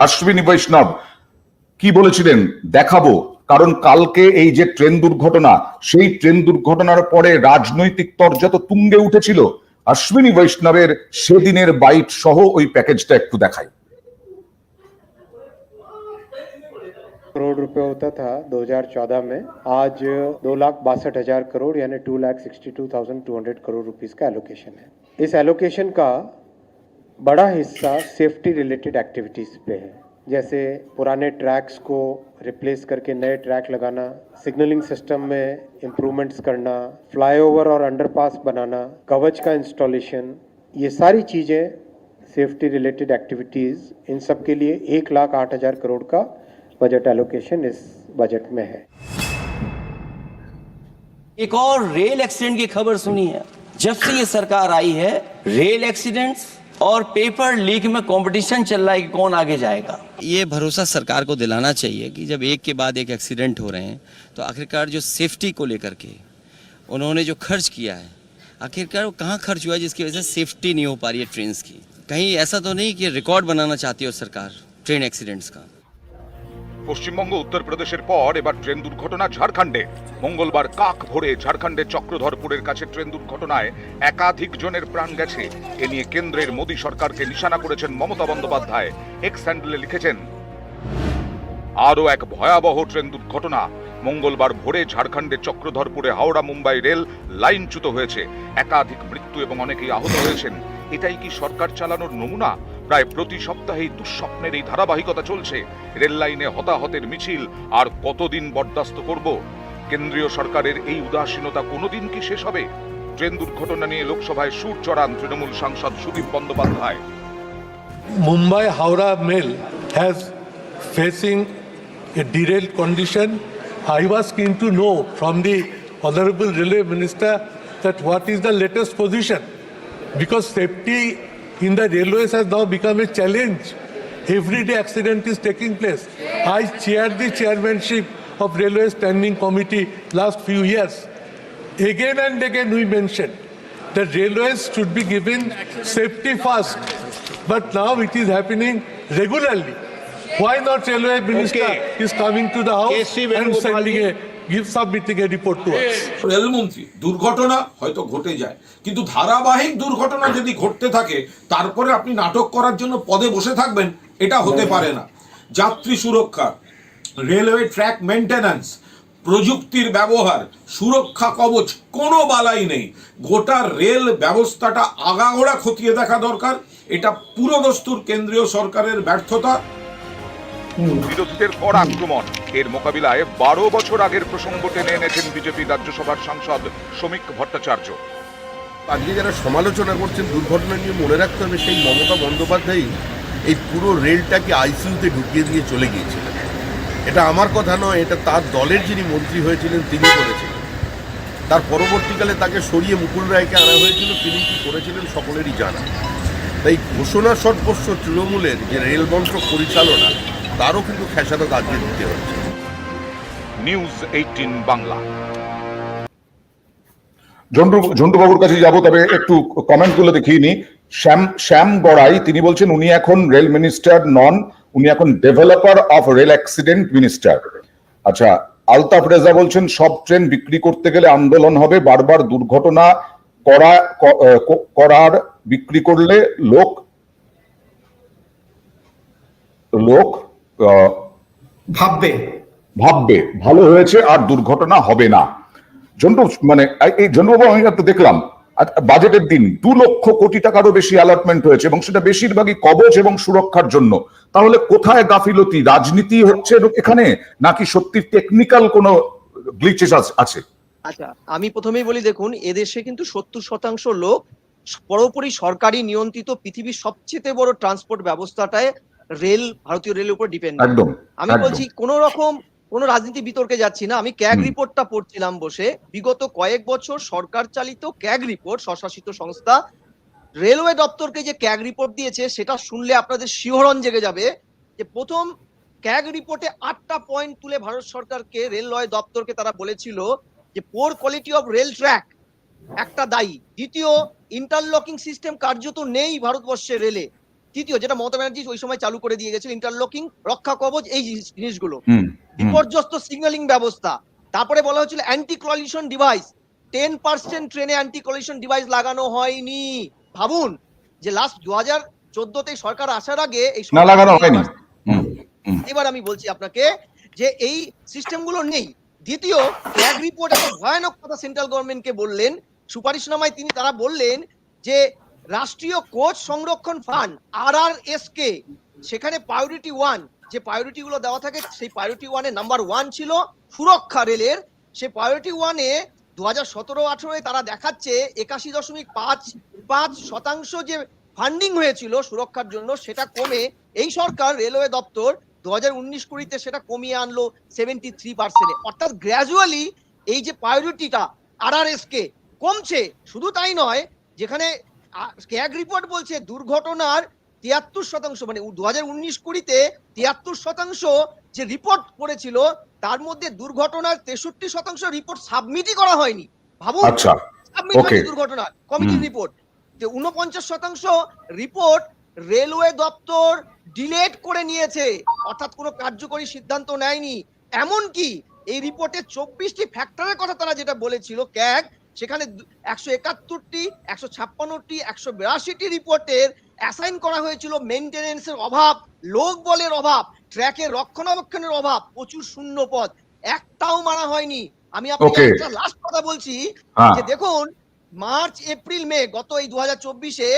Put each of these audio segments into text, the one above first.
অশ্বিনী বৈষ্ণব কি বলেছিলেন দেখাবো, কারণ কালকে এই যে ট্রেন দুর্ঘটনা, সেই ট্রেন দুর্ঘটনার পরে রাজনৈতিক তরজা তো তুঙ্গে উঠেছিল। অশ্বিনী বৈষ্ণবের সেদিনের বাইট সহ ওই প্যাকেজটা একটু দেখাই। करोड़ रुपए होता था 2014 में, आज 2,62,000 करोड़ यानी 2,62,200 करोड़ रुपीस का एलोकेशन है। इस एलोकेशन का बड़ा हिस्सा सेफ्टी रिलेटेड एक्टिविटीज पे है, जैसे पुराने ट्रैक्स को रिप्लेस करके नए ट्रैक लगाना, सिग्नलिंग सिस्टम में इम्प्रूवमेंट्स करना, फ्लाईओवर और अंडरपास बनाना, कवच का इंस्टॉलेशन, ये सारी चीज़ें सेफ्टी रिलेटेड एक्टिविटीज, इन सब के लिए 1,08,000 करोड़ का बजट एलोकेशन इस बजट में है। एक और रेल एक्सीडेंट की खबर सुनी है। जब से ये सरकार आई है, रेल एक्सीडेंट्स और पेपर लीक में कंपटीशन चल रहा है कि कौन आगे जाएगा। ये भरोसा सरकार को दिलाना चाहिए कि जब एक के बाद एक एक्सीडेंट हो रहे हैं तो आखिरकार जो सेफ्टी को लेकर के उन्होंने जो खर्च किया है, आखिरकार वो कहाँ खर्च हुआ है जिसकी वजह से सेफ्टी नहीं हो पा रही है ट्रेन की। कहीं ऐसा तो नहीं कि रिकॉर्ड बनाना चाहती हो सरकार ट्रेन एक्सीडेंट्स का। পশ্চিমবঙ্গ উত্তর প্রদেশের পর এবার ট্রেন দুর্ঘটনা ঝাড়খণ্ডে। মঙ্গলবার কাক ভোরে ঝাড়খণ্ডের চক্রধরপুরের কাছে ট্রেন দুর্ঘটনায় একাধিক জনের প্রাণ গেছে। এ নিয়ে কেন্দ্রের মোদী সরকারকে নিশানা করেছেন মমতা বন্দ্যোপাধ্যায়। এক্স হ্যান্ডেলে লিখেছেন, আরও এক ভয়াবহ ট্রেন দুর্ঘটনা। মঙ্গলবার ভোরে ঝাড়খণ্ডের চক্রধরপুরে হাওড়া মুম্বাই রেল লাইনচ্যুত হয়েছে। একাধিক মৃত্যু এবং অনেকেই আহত হয়েছেন। এটাই কি সরকার চালানোর নমুনা? প্রায় প্রতি সপ্তাহেই দুঃস্বপ্নের এই ধারাবাহিকতা চলছে। রেল লাইনে হতাহতের মিছিল আর কতদিন বরদাস্ত করব? কেন্দ্রীয় সরকারের এই উদাসীনতা কোনোদিন কি শেষ হবে? ট্রেন দুর্ঘটনা নিয়ে লোকসভায় সুর চড়ান তৃণমূল সাংসদ Sudip Bandyopadhyay. Mumbai Howrah Mail has facing a derailed condition. I was keen to know from the Honorable Railway Minister that what is the latest position, because safety in the railways has now become a challenge. Every day accident is taking place. I chaired the chairmanship of Railway Standing Committee last few years. Again and again we mentioned that railways should be given safety first, but now it is happening regularly. Why not Railway Minister is coming to the house and submitting a report to us? রেলমন্ত্রী, দুর্ঘটনা হয়তো ঘটে যায়, কিন্তু ধারাবাহিক দুর্ঘটনা যদি ঘটতে থাকে তারপরে আপনি নাটক করার জন্য পদে বসে থাকবেন, এটা হতে পারে না। যাত্রী সুরক্ষা, রেলওয়ে ট্র্যাক মেইনটেনেন্স, প্রযুক্তির ব্যবহার, সুরক্ষা কবচ, কোনো বালাই নেই। গোটা রেল ব্যবস্থাটা আগাগোড়া খতিয়ে দেখা দরকার। এটা পুরোদস্তুর কেন্দ্রীয় সরকারের ব্যর্থতা। বিরোধীদের কড়া আক্রমণ, এর মোকাবিলায় 12 বছর আগের প্রসঙ্গ টেনে এনেছেন বিজেপি রাজ্যসভার সাংসদ শ্রমিক ভট্টাচার্য। আজকে যারা সমালোচনা করছেন দুর্ঘটনা নিয়ে, মনে রাখতে হবে সেই মমতা বন্দ্যোপাধ্যায় এই পুরো রেলটাকে আইসিইউতে ঢুকিয়ে দিয়ে চলে গিয়েছিলেন। এটা আমার কথা নয়, এটা তার দলের যিনি মন্ত্রী হয়েছিলেন তিনি করেছিলেন। তার পরবর্তীকালে তাকে সরিয়ে মুকুল রায়কে আনা হয়েছিল, তিনি কি করেছিলেন সকলেরই জানা। তাই ঘোষণা সর্বস্ব তৃণমূলের যে রেলমন্ত্রক পরিচালনা, তারও কিন্তু খেসারত আজকে দিতে হচ্ছে। নিউজ 18 বাংলা। ঝন্টুবাবুর কাছে যাব, তবে একটু কমেন্টগুলো দেখিয়ে নি। শ্যাম গড়াই তিনি বলছেন উনি এখন রেল মিনিস্টার নন, উনি এখন developer of rail accident minister. আচ্ছা, আলতাফ রেজা বলছেন সব ট্রেন বিক্রি করতে গেলে আন্দোলন হবে, বারবার দুর্ঘটনা করার বিক্রি করলে লোক ভাববে ভালো হয়েছে আর দুর্ঘটনা হবে না। জন্টু মানে এই জন্টুবাবু, আমি একটা দেখলাম বাজেটের দিন 2 লক্ষ কোটি টাকারও বেশি অ্যালটমেন্ট হয়েছে এবং সেটা বেশিরভাগই কবচ এবং সুরক্ষার জন্য। তাহলে কোথায় গাফিলতি? রাজনীতি হচ্ছে এখানে, নাকি সত্যি টেকনিক্যাল কোনো গ্লিচেস আছে? আচ্ছা, আমি প্রথমেই বলি, দেখুন এদেশে কিন্তু 70% লোক পুরোপুরি সরকারি নিয়ন্ত্রিত পৃথিবীর সবচেয়ে বড় ট্রান্সপোর্ট ব্যবস্থাটায় রেল, ভারতীয় রেলের উপর ডিপেন্ড। আমি বলছি কোন রকম কোন রাজনীতি বিতর্কে যাচ্ছি না। আমি ক্যাগ রিপোর্টটা পড়ছিলাম বসে, বিগত কয়েক বছর সরকার চালিত ক্যাগ রিপোর্ট, স্বশাসিত সংস্থা রেলওয়ে দপ্তরকে যে ক্যাগ রিপোর্ট দিয়েছে, সেটা শুনলে আপনাদের শিহরণ জেগে যাবে যে প্রথম ক্যাগ রিপোর্টে 8টা পয়েন্ট তুলে ভারত সরকারকে, রেলওয়ে দপ্তরকে তারা বলেছিল যে পোর কোয়ালিটি অফ রেল ট্র্যাক একটা দায়ী। দ্বিতীয়, ইন্টারলকিং সিস্টেম কার্যত নেই ভারতবর্ষের রেলে। তৃতীয়, যেটা মমতা ব্যানার্জি ওই সময় চালু করে দিয়ে গেছিল, ইন্টারলকিং, রক্ষা কবচ, এই জিনিসগুলো, হুম, বিপর্যস্ত সিগন্যালিং ব্যবস্থা। তারপরে বলা হচ্ছিল অ্যান্টি কলিশন ডিভাইস, 10% ট্রেনে অ্যান্টি কলিশন ডিভাইস লাগানো হয়নি। ভাবুন যে লাস্ট 2014-তে সরকার আসার আগে এই না লাগানো হয়নি। হুম, হুম। এবার আমি বলছি আপনাকে যে এই সিস্টেমগুলো নেই। দ্বিতীয়, ক্যাগ রিপোর্ট একটা ভয়ানক কথা সেন্ট্রাল গভর্নমেন্টকে বললেন, সুপারিশনামায় তারা বললেন যে রাষ্ট্রীয় কোচ সংরক্ষণ ফান্ড RRSকে, সেখানে প্রায়োরিটি 1 যে প্রায়োরিটি গুলো দেওয়া থাকে, সেই প্রায়োরিটি 1-এ নাম্বার 1 ছিল সুরক্ষা রেলের। সেই প্রায়োরিটি 1-এ 2017-18-এ তারা দেখাচ্ছে 81.55% যে ফান্ডিং হয়েছিল সুরক্ষার জন্য, সেটা কমে এই সরকার রেলওয়ে দপ্তর 2019-20-তে সেটা কমিয়ে আনলো 73%-এ। অর্থাৎ গ্র্যাজুয়ালি এই যে প্রায়োরিটিটা RRS কে কমছে। শুধু তাই নয়, যেখানে ক্যাগ রিপোর্ট বলছে দুর্ঘটনার 73%, মানে 2019-20-তে 73% যে রিপোর্ট করেছিল, তার মধ্যে দুর্ঘটনার 63% রিপোর্ট সাবমিটই করা হয়নি। ভাবুন, আচ্ছা, সাবমিট হয়নি দুর্ঘটনার কমিটির রিপোর্ট। 49% রিপোর্ট রেলওয়ে দপ্তর ডিলেট করে নিয়েছে, অর্থাৎ কোনো কার্যকরী সিদ্ধান্ত নেয়নি। এমনকি এই রিপোর্টে 24টি ফ্যাক্টরের কথা তারা যেটা বলেছিল ক্যাগ, সেখানে 171টি, 156টি, 182টি রিপোর্টের অ্যাসাইন করা হয়েছিল মেইনটেনেন্সের অভাব, লোক বলের অভাব, ট্র্যাকের রক্ষণাবেক্ষণের অভাব, প্রচুর শূন্য পদ, একটাও মারা হয়নি। আমি আপনাকে একটা লাস্ট কথা বলছি যে দেখুন, মার্চ, এপ্রিল, মে গত এই 2024-এ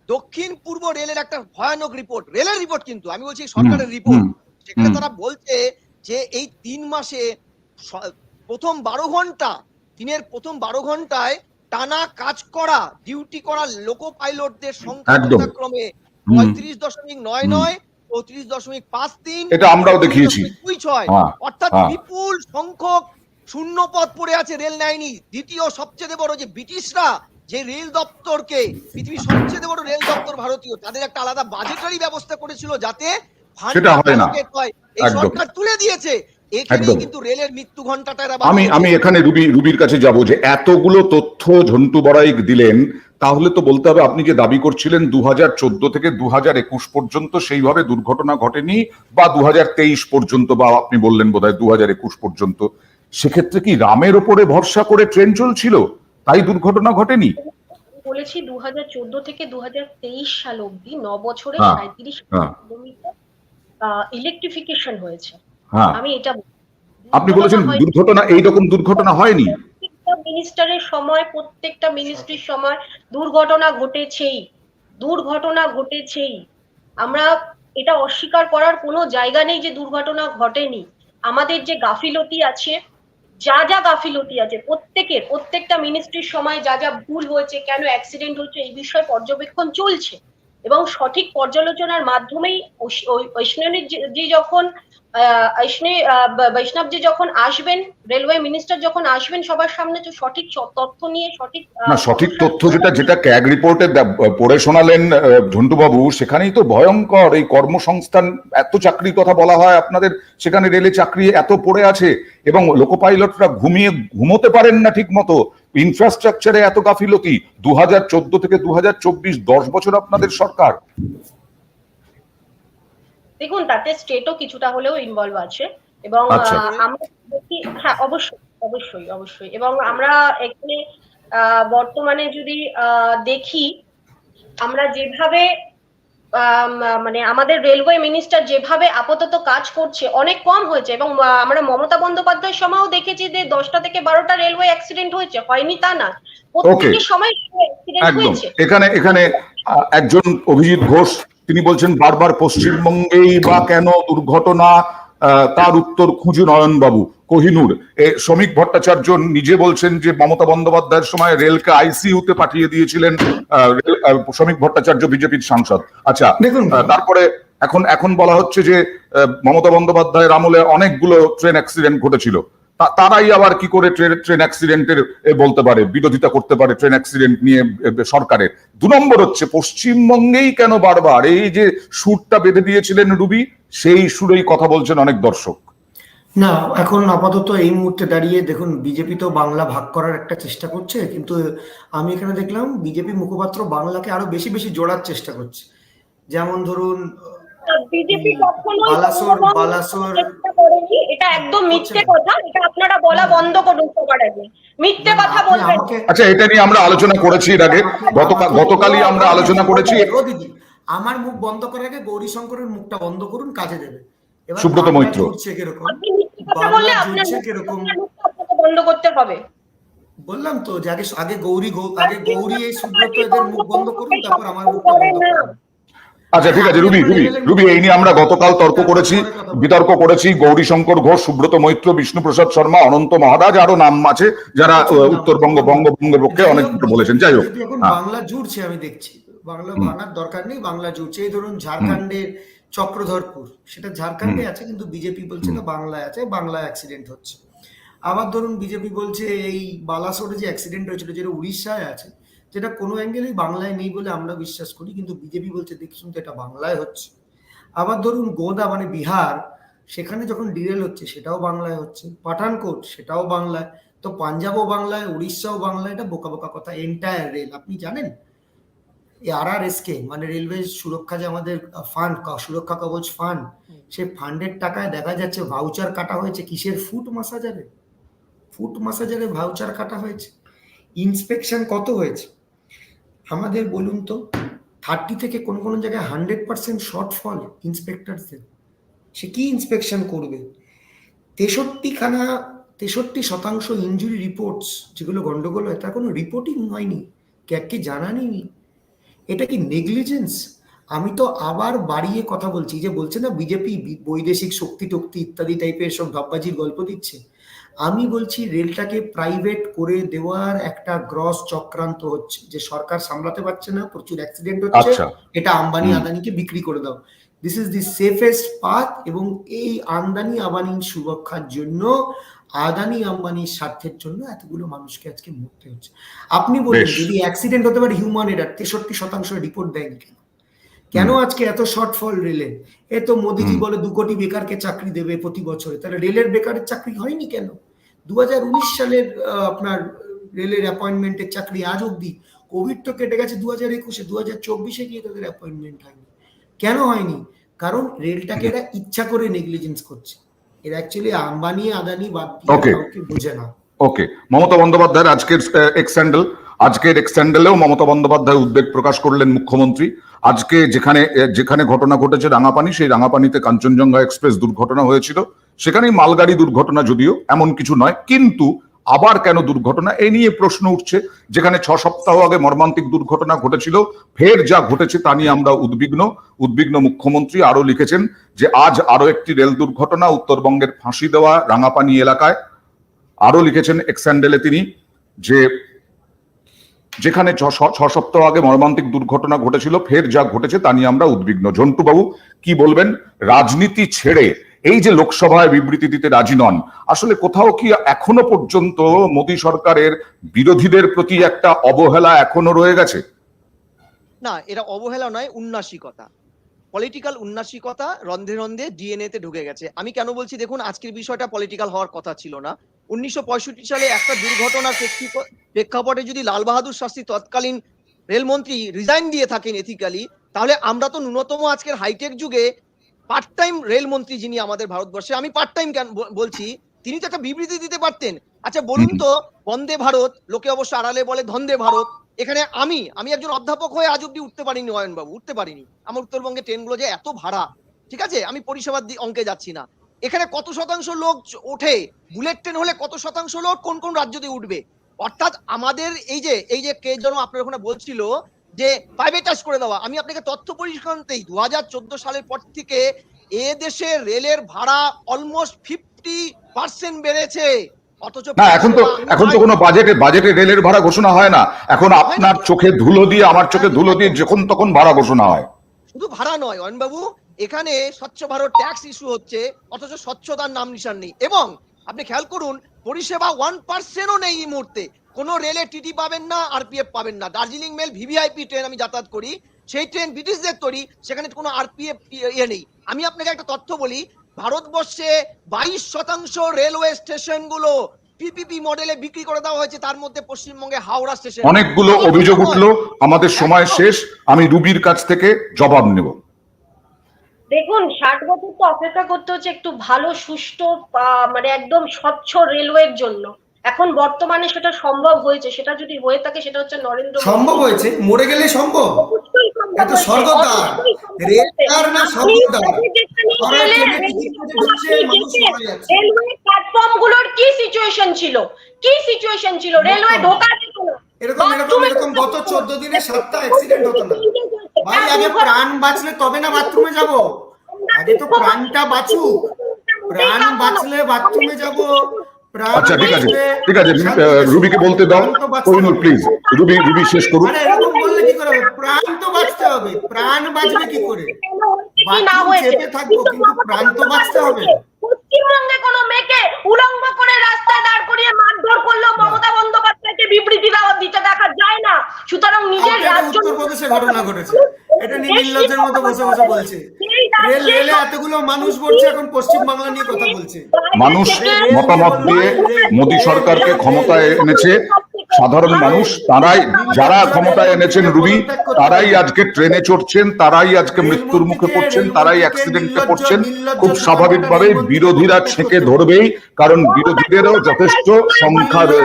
দক্ষিণ পূর্ব রেলের একটা ভয়ানক রিপোর্ট, রেলের রিপোর্ট কিন্তু আমি বলছি সরকারের রিপোর্ট, সেখানে তারা বলছে যে এই 3 মাসে প্রথম 12 ঘন্টা, দিনের প্রথম 12 ঘন্টায় টানা কাজ করা, ডিউটি করা লোকো পাইলটদের সংখ্যা যথাক্রমে 35.99, 34.53, এটা আমরাও দেখিয়েছি। 26, অর্থাৎ বিপুল সংখ্যক শূন্য পদ পড়ে আছে, রেল নেয়নি। দ্বিতীয় সবচেয়ে বড়, যে ব্রিটিশরা যে রেল দপ্তরকে, পৃথিবীর সবচেয়ে বড় রেল দপ্তর ভারতীয়, তাদের একটা আলাদা বাজেটারি ব্যবস্থা করেছিল যাতে সেটা হয় না, এই সরকার তুলে দিয়েছে। এখানেই কিন্তু রেলের মৃত্যু ঘন্টাটা আমি এখানে রুবির কাছে যাব যে এতগুলো তথ্য ঝন্টু বড়াই দিলেন, তাহলে তো বলতে হবে আপনি যে দাবি করছিলেন 2014 থেকে 2021 পর্যন্ত সেইভাবে দুর্ঘটনা ঘটেনি, বা 2023 পর্যন্ত, বা আপনি বললেন বোধহয় 2021 পর্যন্ত, সেক্ষেত্রে কি রামের ওপরে ভরসা করে ট্রেন চলছিল তাই দুর্ঘটনা ঘটেনি? বলেছি 2014 থেকে 2023 সাল অবধি 9 বছরে 37 কিলোমিটার ইলেকট্রিফিকেশন হয়েছে। আমি এটা, আপনি বলেছেন দুর্ঘটনা, এইরকম দুর্ঘটনা হয়নি। প্রত্যেকটা মিনিস্টারের সময়, প্রত্যেকটা মিনিস্ট্রির সময় দুর্ঘটনা ঘটেছেই। আমরা এটা অস্বীকার করার কোনো জায়গা নেই যে দুর্ঘটনা ঘটেনি। আমাদের যে গাফিলতি আছে, যা গাফিলতি আছে, প্রত্যেকটা মিনিস্ট্রির সময় যা ভুল হয়েছে, কেন অ্যাক্সিডেন্ট হচ্ছে, এই বিষয়ে পর্যবেক্ষণ চলছে, এবং সঠিক পর্যালোচনার মাধ্যমেই বৈষ্ণবজি যখন আসবেন, রেলওয়ে মিনিস্টার যখন আসবেন সবার সামনে, তো সঠিক তথ্য নিয়ে সঠিক তথ্য যেটা ক্যাগ রিপোর্টে পড়ে শোনালেন ঝন্টু বাবু, সেখানেই তো ভয়ঙ্কর এই কর্মসংস্থান, এত চাকরির কথা বলা হয় আপনাদের, সেখানে রেলে চাকরি এত পড়ে আছে, এবং লোকো পাইলটরা ঘুমোতে পারেন না ঠিক মতো, ইনফ্রাস্ট্রাকচারে এত গাফিলতি। 2014 থেকে 2024 10 বছর আপনাদের সরকার। দেখুন, তাতে স্টেটও কিছুটা হলেও ইনভলভ আছে, এবং আমরা দেখি, হ্যাঁ অবশ্যই, এবং আমরা এখানে বর্তমানে যদি দেখি, আমরা যেভাবে মানে আমাদের রেলওয়ে মিনিস্টার যেভাবে আপাতত কাজ করছে, অনেক কম হয়েছে, এবং আমরা মমতা বন্দ্যোপাধ্যায়ের সময়ও দেখেছি যে 10টা থেকে 12টা রেলওয়ে অ্যাক্সিডেন্ট হয়েছে, হয়নি তা না, প্রত্যেকটি সময় অ্যাক্সিডেন্ট হয়েছে। এখানে একজন অভিজিৎ ঘোষ, তিনি বলছেন বারবার পশ্চিমবঙ্গেই বা কেন দুর্ঘটনা, তার উত্তর খুঁজে নয়নবাবু। কোহিনুর, শ্রমিক ভট্টাচার্য নিজে বলছেন যে মমতা বন্দ্যোপাধ্যায়ের সময় রেলকে আইসিইউতে পাঠিয়ে দিয়েছিলেন শ্রমিক ভট্টাচার্য, বিজেপির সাংসদ। আচ্ছা, তারপরে এখন বলা হচ্ছে যে মমতা বন্দ্যোপাধ্যায়ের আমলে অনেকগুলো ট্রেন অ্যাক্সিডেন্ট ঘটেছিল, তারাই আবার কি করে ট্রেন অ্যাক্সিডেন্টের বলতে পারে, বিরোধিতা করতে পারে ট্রেন অ্যাক্সিডেন্ট নিয়ে সরকারের? 2 নম্বর হচ্ছে পশ্চিমবঙ্গেই কেন বারবার এই যে সুরটা বেঁধে দিয়েছিলেন রুবি, সেই সুরেই কথা বলছেন অনেক দর্শক। না, এখন আপাতত এই মুহূর্তে দাঁড়িয়ে দেখুন, বিজেপি তো বাংলা ভাগ করার একটা চেষ্টা করছে, কিন্তু আমি এখানে দেখলাম বিজেপি মুখপাত্র বাংলাকে আরো বেশি জোড়ার চেষ্টা করছে। যেমন ধরুন বিজেপি কখনো বালাসোর করেনি, এটা একদম মিথ্যে কথা। এটা আপনারা বলা বন্ধ করুন সবার আগে, মিথ্যে কথা বলবেন। আচ্ছা, এটা নিয়ে আমরা আলোচনা করেছি এর আগে, গতকালই আমরা আলোচনা করেছি। দিদি, আমার মুখ বন্ধ করার আগে গৌরীশঙ্করের মুখটা বন্ধ করুন, কাজে দেবে। এবার সুব্রত বাংলা মৈত্র। জুড়ছে কিরকম, আপনি মিথ্যে কথা বললে বাংলা আপনার জুড়ছে কিরকম, আপনাকে বন্ধ করতে হবে। বললাম তো যে আগে গৌরী এই সুব্রত এদের মুখ বন্ধ করুন, তারপর আমার মুখটা বন্ধ করুন। আচ্ছা, ঠিক আছে রুবি, এই নিয়ে আমরা গতকাল বিতর্ক করেছি। গৌরীশঙ্কর ঘোষ, সুব্রত মৈত্র, বিষ্ণুপ্রসাদ শর্মা, অনন্ত মহারাজ, আরো নাম আছে যারা উত্তরবঙ্গের পক্ষে অনেক বলেছেন। যাই হোক, এখন বাংলা জুড়ছে, আমি দেখছি বাংলা ভাঙার দরকার নেই, বাংলা জুড়ছে। এই ধরুন ঝাড়খণ্ডের চক্রধরপুর, সেটা ঝাড়খণ্ডে আছে কিন্তু বিজেপি বলছে না বাংলায় আছে, বাংলা অ্যাক্সিডেন্ট হচ্ছে। আবার ধরুন বিজেপি বলছে এই বালাসোরে যে অ্যাক্সিডেন্ট হয়েছিল যেটা উড়িষ্যায় আছে, যেটা কোনো অ্যাঙ্গেলেই বাংলায় নেই বলে আমরা বিশ্বাস করি, কিন্তু বিজেপি বলছে দেখুন তো এটা বাংলায় হচ্ছে। আবার ধরুন গোদা মানে বিহার, সেখানে যখন ডিরেল হচ্ছে সেটাও বাংলায় হচ্ছে, পাঠানকোট সেটাও বাংলায়, তো পাঞ্জাবও বাংলায়, উড়িষ্যাও বাংলায়। এটা বোকা বোকা কথা। এন্টায়ার রেল, আপনি জানেন RRSK মানে রেলওয়ে সুরক্ষা যে আমাদের ফান্ড, সুরক্ষা কবচ ফান্ড, সে ফান্ডের টাকায় দেখা যাচ্ছে ভাউচার কাটা হয়েছে কিসের, ফুট মাসাজারে ভাউচার কাটা হয়েছে। ইন্সপেকশন কত হয়েছে আমাদের বলুন তো, 30 থেকে কোন জায়গায় 100% শর্টফল ইন্সপেক্টরদের। সে কি ইন্সপেকশন করবে? 63% ইনজুরি রিপোর্টস যেগুলো গন্ডগোল হয় তার কোনো রিপোর্টিং হয়নি, ক্যাগকে জানানি। এটা কি নেগলিজেন্স? আমি তো আবার বাড়িয়ে কথা বলছি, যে বলছে না বিজেপি বৈদেশিক শক্তি টক্তি ইত্যাদি টাইপের সব ঢপবাজির গল্প দিচ্ছে। আমি বলছি রেলটাকে প্রাইভেট করে দেওয়ার একটা গ্রস চক্রান্ত হচ্ছে, যে সরকার সামলাতে পারছে না, প্রচুর অ্যাক্সিডেন্ট হচ্ছে, এটা আম্বানি আদানিকে বিক্রি করে দাও। This is the safest path. এবং এই আমদানি আম্বানির সুরক্ষার জন্য, আদানি আম্বানির স্বার্থের জন্য এতগুলো মানুষকে আজকে মরতে হচ্ছে। আপনি বলুন যদি অ্যাক্সিডেন্ট হতে পারে হিউম্যান এরার, 63% রিপোর্ট দেয়নি কেন আজকে এত শর্টফল রেলে? এ তো মোদিজি বলে 2 কোটি বেকারকে চাকরি দেবে প্রতি বছরে, তাহলে রেলের বেকারের চাকরি হয়নি কেন? 2019 সালের আপনার রেলের অ্যাপয়েন্টমেন্টের চাকরি আজ অব্দি, কোভিড তো কেটে গেছে 2021-এ, 2024-এ গিয়ে তাদের অ্যাপয়েন্টমেন্ট হয়নি। কেন হয়নি? কারণ রেলটাকে এরা ইচ্ছা করে নেগলিজেন্স করছে। এরা অ্যাকচুয়ালি আম্বানি আদানি বাদ দিয়ে কাউকে বোঝে না। ওকে, মমতা বন্দ্যোপাধ্যায়ের আজকের এক্স স্যান্ডেলেও মমতা বন্দ্যোপাধ্যায় উদ্বেগ প্রকাশ করলেন মুখ্যমন্ত্রী। আজকে যেখানে ঘটনা ঘটেছে রাঙাপানি, সেই রাঙাপানিতে কাঞ্চনজঙ্ঘা এক্সপ্রেস দুর্ঘটনা হয়েছিল, সেখানেই মালগাড়ি দুর্ঘটনা, যদিও এমন কিছু নয়, কিন্তু আবার কেন দুর্ঘটনা এ নিয়ে প্রশ্ন উঠছে। যেখানে 6 সপ্তাহ আগে মর্মান্তিক দুর্ঘটনা ঘটেছিল, ফের যা ঘটেছে তা নিয়ে আমরা উদ্বিগ্ন। মুখ্যমন্ত্রী আরো লিখেছেন যে আজ আরো একটি রেল দুর্ঘটনা উত্তরবঙ্গের ফাঁসি দেওয়া রাঙাপানি এলাকায়। আরো লিখেছেন এক্স স্যান্ডেলে তিনি যে যেখানে 6 সপ্তাহ আগে মর্মান্তিক দুর্ঘটনা ঘটেছিল, ফের যা ঘটেছে তা নিয়ে আমরা উদ্বিগ্ন। ঝন্টু বাবু কি বলবেন? রাজনীতি ছেড়ে এই যে লোকসভায় বিবৃতি দিতে রাজি নন, আসলে কোথাও কি এখনো পর্যন্ত মোদী সরকারের বিরোধীদের প্রতি একটা অবহেলা এখনো রয়ে গেছে? না, এটা অবহেলা নয়, উন্নাসিকতা, পলিটিক্যাল উন্নাসিকতা রন্ধে রন্ধে ডিএনএ তে ঢুকে গেছে। আমি কেন বলছি দেখুন, আজকের বিষয়টা পলিটিক্যাল হওয়ার কথা ছিল না। 1965 সালে একটা দুর্ঘটনার প্রেক্ষাপটে যদি লাল বাহাদুর শাস্ত্রী তৎকালীন রেলমন্ত্রী রিজাইন দিয়ে থাকেন এথিক্যালি, তাহলে আমরা তো ন্যূনতম আজকের হাইটেক যুগে পার্ট টাইম রেলমন্ত্রী যিনি আমাদের ভারতবর্ষে, আমি পার্ট টাইম কেন বলছি, তিনি তো একটা বিবৃতি দিতে পারতেন। আচ্ছা বলুন তো, বন্দে ভারত, লোকে অবশ্য আড়ালে বলে ধন্দে ভারত, এখানে আমি একজন অধ্যাপক হয়ে আজ অব্দি উঠতে পারিনি, অয়নবাবু উঠতে পারিনি। আমার উত্তরবঙ্গে ট্রেনগুলো যে এত ভাড়া, ঠিক আছে, আমি পরিষেবার অঙ্কে যাচ্ছি না। এখানে কত শতাংশ লোক ওঠে, বুলেট ট্রেন হলে কত শতাংশ লোক কোন কোন রাজ্য দিয়ে উঠবে? অর্থাৎ আমাদের এই যে কে যেন আপনার ওখানে বলছিল যে প্রাইভেটাইজ করে দেওয়া, আমি আপনাকে তথ্য পরিষ্কারতেই 2014 সালের পর থেকে এ দেশে রেলের ভাড়া অলমোস্ট 50% বেড়েছে। অথচ না, এখন তো কোনো বাজেটে রেলের ভাড়া ঘোষণা হয় না। এখন আপনার চোখে ধুলো দিয়ে, আমার চোখে ধুলো দিয়ে যখন তখন ভাড়া ঘোষণা হয়। শুধু ভাড়া নয় অয়নবাবু, এখানে স্বচ্ছ ভারত ট্যাক্স ইস্যু হচ্ছে, অথচ স্বচ্ছতার নাম নিশান নেই। এবং আপনি খেয়াল করুন, পরিষেবা 1%ও নেই এই মুহূর্তে। কোনো রেলে টিটি পাবেন না, আরপিএফ পাবেন না। দার্জিলিং মেল ভিভিআইপি ট্রেন আমি যাতায়াত করি, সেই ট্রেন ব্রিটিশদের তৈরি, সেখানে কোনো আরপিএফ নেই। আমি আপনাকে একটা তথ্য বলি, ভারতবর্ষে 22% রেলওয়ে স্টেশনগুলো পিপিপি মডেলে বিক্রি করে দেওয়া হয়েছে, তার মধ্যে পশ্চিমবঙ্গে হাওড়া স্টেশন। অনেকগুলো অভিযোগ উঠলো, আমাদের সময় শেষ, আমি রুবির কাছ থেকে জবাব নেব। দেখুন 60 বছর তো অপেক্ষা করতে হচ্ছে একটু ভালো সুষ্ঠু মানে একদম স্বচ্ছ রেলওয়ের জন্য। এখন বর্তমানে সেটা সম্ভব হয়েছে, সেটা যদি হয়ে থাকে সেটা হচ্ছে নরেন্দ্র মোদী। সম্ভব হয়েছে, মরে গেলে সম্ভব। অবশ্যই সম্ভব এত হয়েছে, স্বর্গদ্বার, অবশ্যই সম্ভব রেলগার না হয়েছে। স্বর্গদ্বার। আপনি যেখানে ওরা গেলে ট্রেনে টিকিট কেটে ঢুকছে, মানুষ মারা যাচ্ছে। রেলওয়ে প্ল্যাটফর্ম গুলোর কি সিচুয়েশন ছিল, কি সিচুয়েশন ছিল, রেলওয়ে ঢোকা যেত না। এরকম গত 14 দিনে 7টা অ্যাক্সিডেন্ট হতো না। ভাই আগে প্রাণ বাঁচলে তবে না বাথরুমে যাব, আগে তো প্রাণটা বাঁচুক। প্রাণ বাঁচলে বাথরুমে যাব। আচ্ছা ঠিক আছে, ঠিক আছে, রুবিকে বলতে দাও। কোহিনুর প্লিজ, রুবি শেষ করুন। আরে এরকম বললে কি করে হবে? প্রাণ তো বাঁচতে হবে, প্রাণ বাঁচবে কি করে? বাথরুম চেপে থাকবো কিন্তু প্রাণ তো বাঁচতে হবে। পশ্চিমবঙ্গে কোনো মেয়েকে উলঙ্গ করে রাস্তায় দাঁড় করিয়ে মারধর করলেও মমতা বন্দ্যোপাধ্যায়কে বিবৃতি দিতে দেখা যায় না। সুতরাং নিজের রাজ্য উত্তরপ্রদেশে ঘটনা ঘটেছে, এটা নিয়ে নির্লজ্জের মতো বসে বসে বলছে। রেলে এতগুলো মানুষ পড়ছে, এখন পশ্চিমবাংলা নিয়ে কথা বলছে। মানুষ মতামত দিয়ে মোদী সরকারকে ক্ষমতায় এনেছে, সাধারণ মানুষ তারাই, যারা ক্ষমতায় এনেছেন রুবি, তারাই আজকে ট্রেনে চড়ছেন, তারাই আজকে মৃত্যুর মুখে পড়ছেন, তারাই অ্যাক্সিডেন্টে পড়ছেন। খুব স্বাভাবিকভাবে বিরোধীরা ছেঁকে ধরবেই, কারণ বিরোধীদেরও যথেষ্ট সংখ্যা রয়েছে।